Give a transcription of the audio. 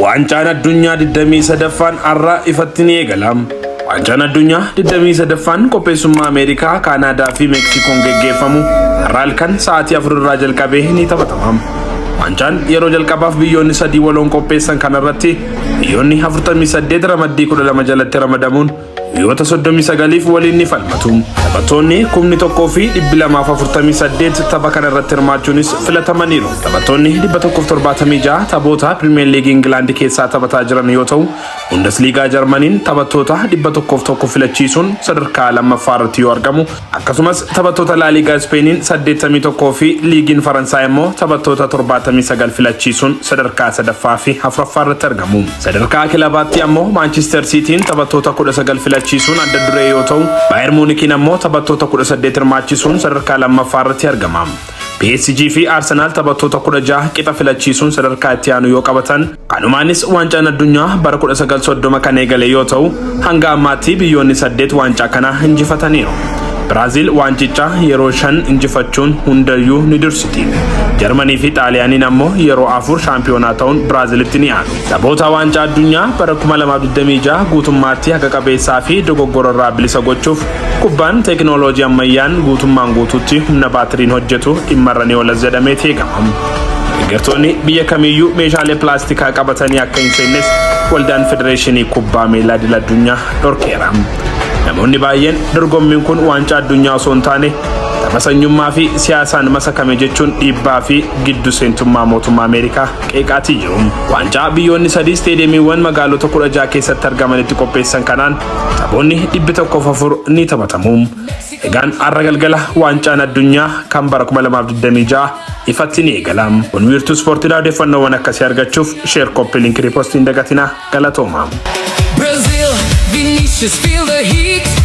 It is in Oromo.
Waancaan Addunyaa 23ffaan Har'a ifatti ni eegala. Waancaan Addunyaa 23ffaan qopheessummaa Ameerikaa, Kaanaadaa fi Meksikoon geggeeffamu har'a halkan sa'aatii 4 irraa jalqabee ni taphatama. Waancaan yeroo jalqabaaf biyyoonni 3 waloon qopheessan kanarratti biyyoonni 48 ramaddii 12 jalatti ramadamuun biyyoota 39f waliin ni falmatu. Taphattoonni 1248 tapha kanarratti hirmaachuunis filatamaniiru. Taphattoonni 176 taphoota Pirimeer Liigii Ingilaand keessaa taphataa jiran yoo ta'u, Bundesliigaa Jarmaniin taphattoota 101 filachiisuun sadarkaa lammaffaarratti yoo argamu, akkasumas taphattoota Laa Liigaa Ispeeniin 81 fi Liigiin Faransaay immoo taphattoota 79 filachiisuun sadarkaa sadaffaa fi afuraffaarratti argamu. Sadarkaa kilabaatti ammoo Manchester Cityin taphattoota 19 filachiisuun adda duree yoo ta'u, Bayern Munichiin ammoo taphattoota 18 hirmaachisuun sadarkaa lammaffaarratti argama. PSG fi Arsenal taphattoota 16 qixa filachiisuun sadarkaa itti aanu yoo qabatan, kanumaanis waancaan addunyaa bara 1930 kan eegale yoo ta'u, hanga ammaatti biyyoonni 8 waancaa kana injifataniiru. Biraazil waancicha yeroo 5 injifachuun hundayyuu ni dursiti. Jarmanii fi Xaaliyaaniin ammoo yeroo 4 shaampiyoonaa ta'uun Biraazilitti ni aanu. Taphoota waancaa addunyaa bara 2026 guutummaatti haqa qabeessaa fi dogoggorarraa bilisa gochuuf kubbaan teekinooloojii ammayyaan guutummaan guutuutti humna baatiriin hojjetu dhimmarra ni oolas jedhamee eegama. Deeggartoonni biyya kamiyyuu meeshaalee pilaastikaa qabatanii akka hin seennes waldaan federeeshinii kubbaa miilaa idil-addunyaa dhorkeera. Namoonni baay'een dorgommiin kun waancaa addunyaa osoo hin taane tapha sanyummaa fi siyaasaan masakame jechuun dhiibbaa fi giddu seentummaa mootummaa Ameerikaa qeeqaatii jiru. Waancaa biyyoonni 3 isteediyeemiiwwan magaalota 16 keessatti argamanitti qopheessan kanaan taphoonni 104 ni taphatamu. Egaan har'a galgala waancaan addunyaa kan bara 2026 ifatti ni eegala. Kun wiirtuu ispoortiidhaa odeeffannoowwan akkasii argachuuf sheer koppii linkii riipostiin dagatinaa galatooma. Brazil, Vinicius, feel the heat.